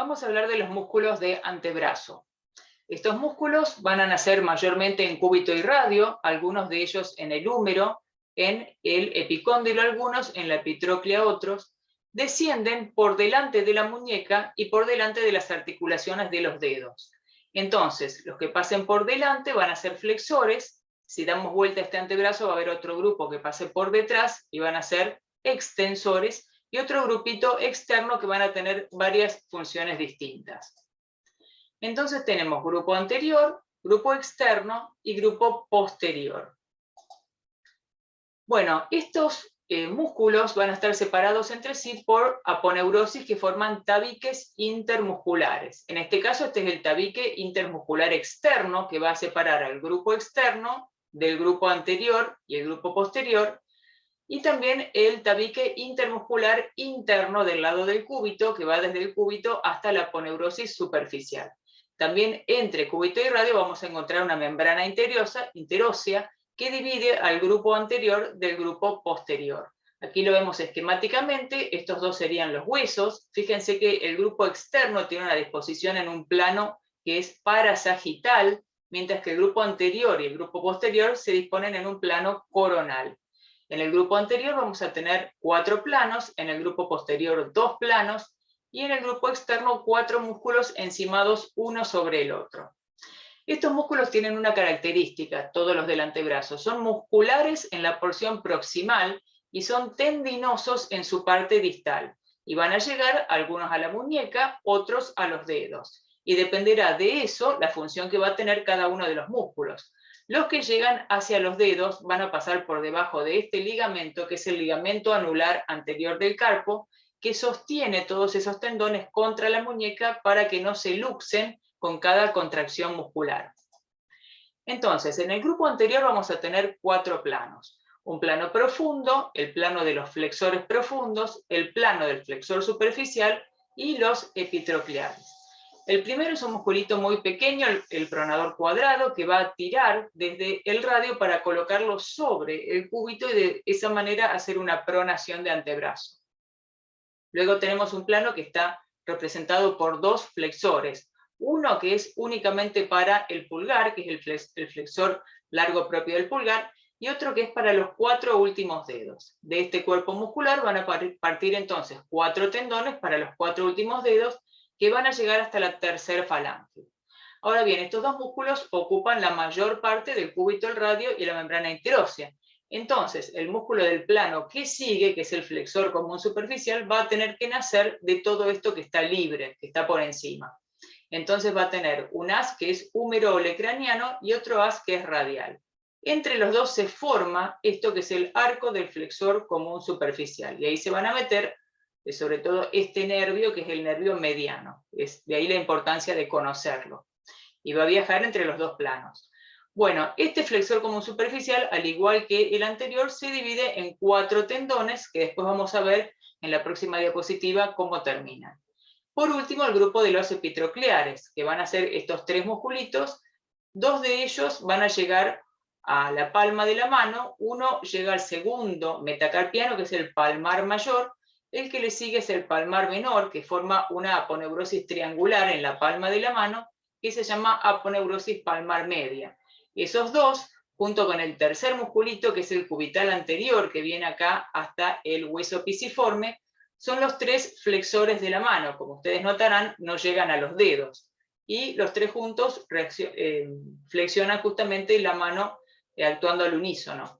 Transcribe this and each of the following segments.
Vamos a hablar de los músculos de antebrazo. Estos músculos van a nacer mayormente en cúbito y radio, algunos de ellos en el húmero, en el epicóndilo algunos, en la epitróclea otros, descienden por delante de la muñeca y por delante de las articulaciones de los dedos. Entonces, los que pasen por delante van a ser flexores. Si damos vuelta a este antebrazo va a haber otro grupo que pase por detrás y van a ser extensores, y otro grupito externo que van a tener varias funciones distintas. Entonces tenemos grupo anterior, grupo externo y grupo posterior. Bueno, estos músculos van a estar separados entre sí por aponeurosis que forman tabiques intermusculares. En este caso, este es el tabique intermuscular externo que va a separar al grupo externo del grupo anterior y el grupo posterior, y también el tabique intermuscular interno del lado del cúbito, que va desde el cúbito hasta la aponeurosis superficial. También entre cúbito y radio vamos a encontrar una membrana interósea que divide al grupo anterior del grupo posterior. Aquí lo vemos esquemáticamente, estos dos serían los huesos. Fíjense que el grupo externo tiene una disposición en un plano que es parasagital, mientras que el grupo anterior y el grupo posterior se disponen en un plano coronal. En el grupo anterior vamos a tener 4 planos, en el grupo posterior 2 planos, y en el grupo externo 4 músculos encimados uno sobre el otro. Estos músculos tienen una característica, todos los del antebrazo, son musculares en la porción proximal y son tendinosos en su parte distal, y van a llegar algunos a la muñeca, otros a los dedos, y dependerá de eso la función que va a tener cada uno de los músculos. Los que llegan hacia los dedos van a pasar por debajo de este ligamento, que es el ligamento anular anterior del carpo, que sostiene todos esos tendones contra la muñeca para que no se luxen con cada contracción muscular. Entonces, en el grupo anterior vamos a tener 4 planos. Un plano profundo, el plano de los flexores profundos, el plano del flexor superficial y los epitrocleares. El primero es un musculito muy pequeño, el pronador cuadrado, que va a tirar desde el radio para colocarlo sobre el cúbito y de esa manera hacer una pronación de antebrazo. Luego tenemos un plano que está representado por 2 flexores. Uno que es únicamente para el pulgar, que es el flexor largo propio del pulgar, y otro que es para los 4 últimos dedos. De este cuerpo muscular van a partir entonces 4 tendones para los 4 últimos dedos, que van a llegar hasta la tercera falange. Ahora bien, estos 2 músculos ocupan la mayor parte del cúbito del radio y la membrana interósea. Entonces, el músculo del plano que sigue, que es el flexor común superficial, va a tener que nacer de todo esto que está libre, que está por encima. Entonces va a tener un haz que es húmero-olecraniano y otro haz que es radial. Entre los dos se forma esto que es el arco del flexor común superficial, y ahí se van a meter sobre todo este nervio, que es el nervio mediano. Es de ahí la importancia de conocerlo. Y va a viajar entre los 2 planos. Bueno, este flexor común superficial, al igual que el anterior, se divide en 4 tendones, que después vamos a ver en la próxima diapositiva cómo terminan. Por último, el grupo de los epitrocleares, que van a ser estos 3 musculitos. 2 de ellos van a llegar a la palma de la mano, uno llega al segundo metacarpiano, que es el palmar mayor, el que le sigue es el palmar menor, que forma una aponeurosis triangular en la palma de la mano, que se llama aponeurosis palmar media. Esos 2, junto con el tercer musculito, que es el cubital anterior, que viene acá hasta el hueso pisiforme, son los 3 flexores de la mano. Como ustedes notarán, no llegan a los dedos. Y los 3 juntos flexionan justamente la mano actuando al unísono.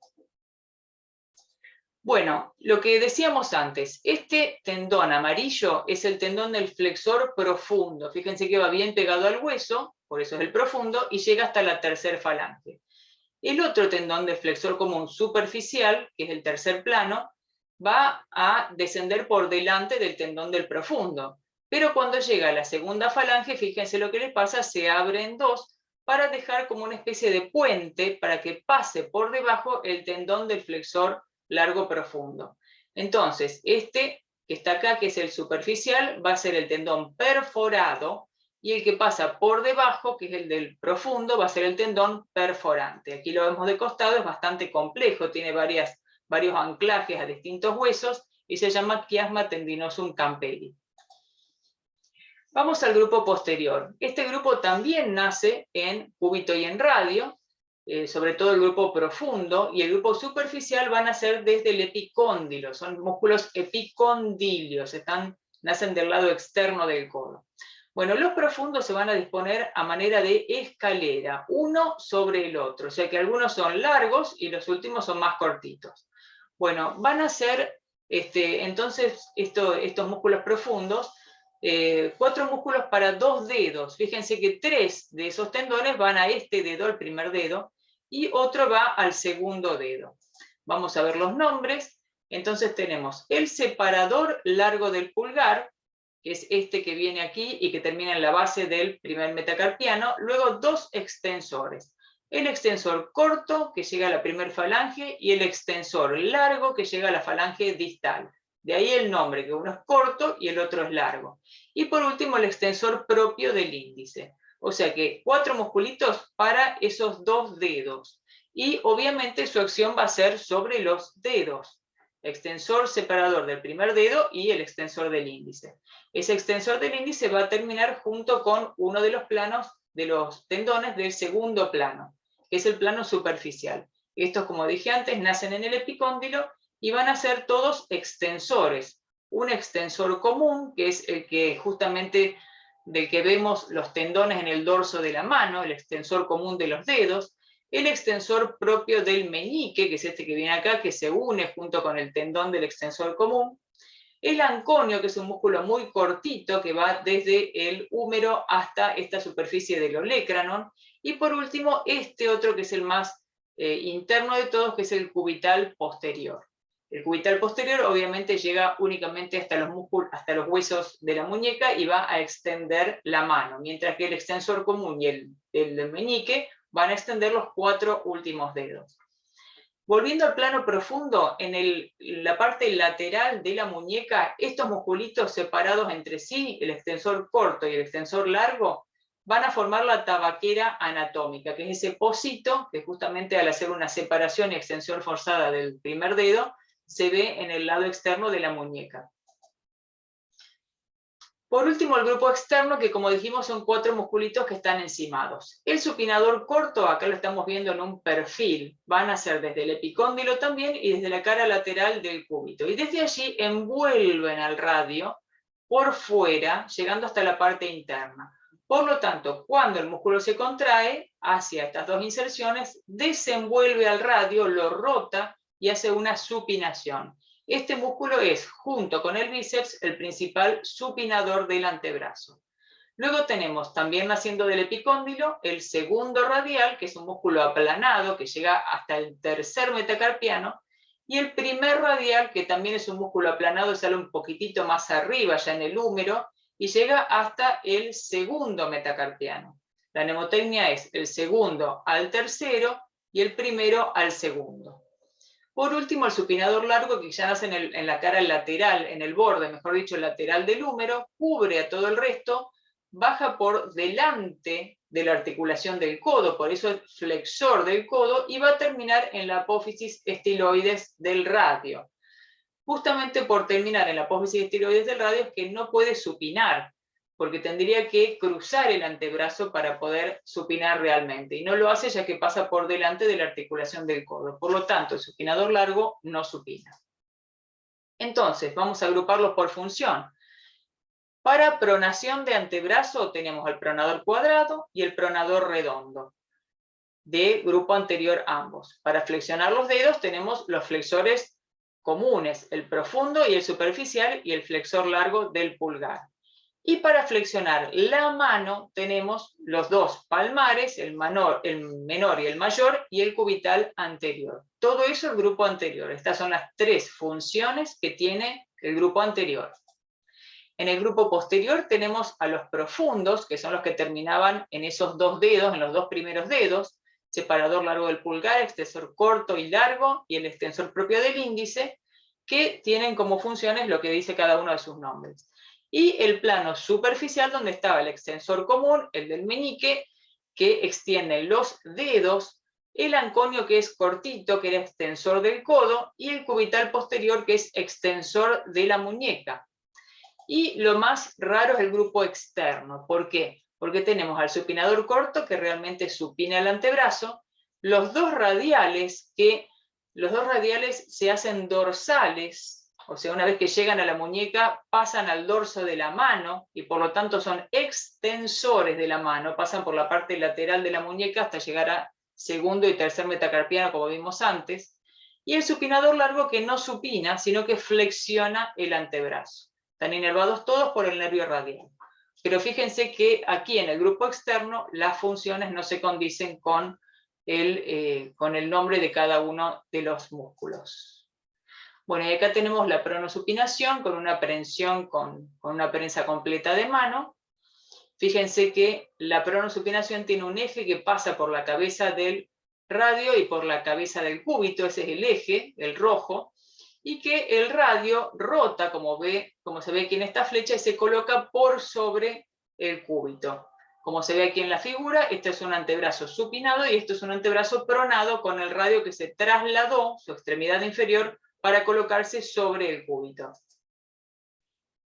Bueno, lo que decíamos antes, este tendón amarillo es el tendón del flexor profundo. Fíjense que va bien pegado al hueso, por eso es el profundo, y llega hasta la tercera falange. El otro tendón del flexor común superficial, que es el tercer plano, va a descender por delante del tendón del profundo. Pero cuando llega a la segunda falange, fíjense lo que le pasa, se abre en 2 para dejar como una especie de puente para que pase por debajo el tendón del flexor largo profundo. Entonces, este que está acá, que es el superficial, va a ser el tendón perforado, y el que pasa por debajo, que es el del profundo, va a ser el tendón perforante. Aquí lo vemos de costado, es bastante complejo, tiene varios anclajes a distintos huesos, y se llama quiasma tendinosum camperi. Vamos al grupo posterior. Este grupo también nace en cúbito y en radio, sobre todo el grupo profundo, y el grupo superficial van a ser desde el epicóndilo, son músculos epicondilios, nacen del lado externo del codo. Bueno, los profundos se van a disponer a manera de escalera, uno sobre el otro, o sea que algunos son largos y los últimos son más cortitos. Bueno, van a ser, entonces, estos músculos profundos, 4 músculos para 2 dedos. Fíjense que 3 de esos tendones van a este dedo, al primer dedo, y otro va al segundo dedo. Vamos a ver los nombres. Entonces tenemos el separador largo del pulgar, que es este que viene aquí y que termina en la base del primer metacarpiano, luego 2 extensores. El extensor corto, que llega a la primer falange, y el extensor largo, que llega a la falange distal. De ahí el nombre, que uno es corto y el otro es largo. Y por último, el extensor propio del índice. O sea que 4 musculitos para esos 2 dedos. Y obviamente su acción va a ser sobre los dedos. Extensor separador del primer dedo y el extensor del índice. Ese extensor del índice va a terminar junto con uno de los planos de los tendones del segundo plano, que es el plano superficial. Estos, como dije antes, nacen en el epicóndilo y van a ser todos extensores. Un extensor común, que es el que justamente del que vemos los tendones en el dorso de la mano, el extensor común de los dedos, el extensor propio del meñique, que es este que viene acá, que se une junto con el tendón del extensor común, el anconio, que es un músculo muy cortito que va desde el húmero hasta esta superficie del olecranon, y por último este otro que es el más interno de todos, que es el cubital posterior. El cubital posterior obviamente llega únicamente hasta los músculos, hasta los huesos de la muñeca y va a extender la mano, mientras que el extensor común y el meñique van a extender los 4 últimos dedos. Volviendo al plano profundo, en la parte lateral de la muñeca, estos musculitos separados entre sí, el extensor corto y el extensor largo, van a formar la tabaquera anatómica, que es ese pocito que justamente al hacer una separación y extensión forzada del primer dedo, se ve en el lado externo de la muñeca. Por último, el grupo externo, que como dijimos son 4 musculitos que están encimados. El supinador corto, acá lo estamos viendo en un perfil, van a ser desde el epicóndilo también y desde la cara lateral del cúbito. Y desde allí envuelven al radio por fuera, llegando hasta la parte interna. Por lo tanto, cuando el músculo se contrae hacia estas 2 inserciones, desenvuelve al radio, lo rota y hace una supinación. Este músculo es, junto con el bíceps, el principal supinador del antebrazo. Luego tenemos, también naciendo del epicóndilo, el segundo radial, que es un músculo aplanado, que llega hasta el tercer metacarpiano, y el primer radial, que también es un músculo aplanado, sale un poquitito más arriba, ya en el húmero, y llega hasta el segundo metacarpiano. La mnemotecnia es el segundo al tercero y el primero al segundo. Por último, el supinador largo, que ya nace en la cara lateral, en el borde, mejor dicho, lateral del húmero, cubre a todo el resto, baja por delante de la articulación del codo, por eso es flexor del codo, y va a terminar en la apófisis estiloides del radio. Justamente por terminar en la apófisis estiloides del radio es que no puede supinar, porque tendría que cruzar el antebrazo para poder supinar realmente, y no lo hace ya que pasa por delante de la articulación del codo. Por lo tanto, el supinador largo no supina. Entonces, vamos a agruparlos por función. Para pronación de antebrazo tenemos el pronador cuadrado y el pronador redondo, de grupo anterior ambos. Para flexionar los dedos tenemos los flexores comunes, el profundo y el superficial, y el flexor largo del pulgar. Y para flexionar la mano tenemos los 2 palmares, el menor y el mayor, y el cubital anterior. Todo eso el grupo anterior. Estas son las 3 funciones que tiene el grupo anterior. En el grupo posterior tenemos a los profundos, que son los que terminaban en esos 2 dedos, en los 2 primeros dedos, separador largo del pulgar, extensor corto y largo, y el extensor propio del índice, que tienen como funciones lo que dice cada uno de sus nombres. Y el plano superficial, donde estaba el extensor común, el del meñique, que extiende los dedos, el anconio, que es cortito, que era extensor del codo, y el cubital posterior, que es extensor de la muñeca. Y lo más raro es el grupo externo. ¿Por qué? Porque tenemos al supinador corto, que realmente supina el antebrazo, los dos radiales se hacen dorsales, o sea, una vez que llegan a la muñeca, pasan al dorso de la mano, y por lo tanto son extensores de la mano, pasan por la parte lateral de la muñeca hasta llegar a segundo y tercer metacarpiano, como vimos antes, y el supinador largo que no supina, sino que flexiona el antebrazo. Están inervados todos por el nervio radial. Pero fíjense que aquí en el grupo externo las funciones no se condicen con el nombre de cada uno de los músculos. Bueno, y acá tenemos la pronosupinación con una prensión con una prensa completa de mano. Fíjense que la pronosupinación tiene un eje que pasa por la cabeza del radio y por la cabeza del cúbito, ese es el eje, el rojo, y que el radio rota, como se ve aquí en esta flecha, y se coloca por sobre el cúbito. Como se ve aquí en la figura, este es un antebrazo supinado y esto es un antebrazo pronado con el radio que se trasladó, su extremidad inferior, para colocarse sobre el cúbito.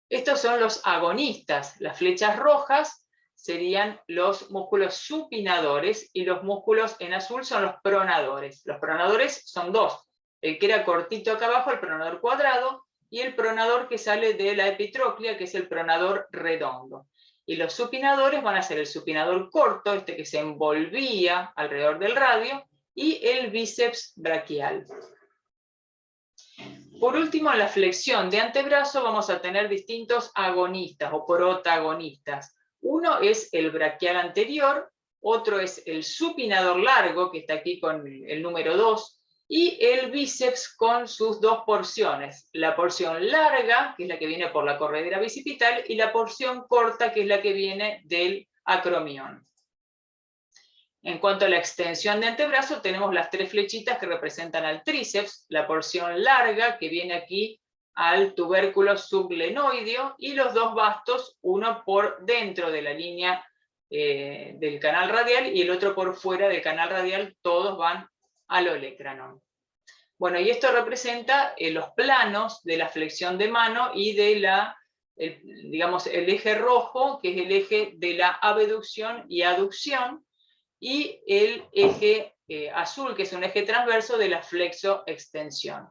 Estos son los agonistas. Las flechas rojas serían los músculos supinadores y los músculos en azul son los pronadores. Los pronadores son dos. El que era cortito acá abajo, el pronador cuadrado, y el pronador que sale de la epitróclea, que es el pronador redondo. Y los supinadores van a ser el supinador corto, este que se envolvía alrededor del radio, y el bíceps braquial. Por último, en la flexión de antebrazo vamos a tener distintos agonistas o protagonistas. Uno es el braquial anterior, otro es el supinador largo, que está aquí con el número 2, y el bíceps con sus dos porciones. La porción larga, que es la que viene por la corredera bicipital, y la porción corta, que es la que viene del acromión. En cuanto a la extensión de antebrazo, tenemos las tres flechitas que representan al tríceps, la porción larga que viene aquí al tubérculo subglenoideo y los dos bastos, uno por dentro de la línea del canal radial y el otro por fuera del canal radial, todos van al olecranon. Bueno, y esto representa los planos de la flexión de mano y de digamos, el eje rojo, que es el eje de la abducción y aducción, y el eje azul, que es un eje transverso de la flexo-extensión.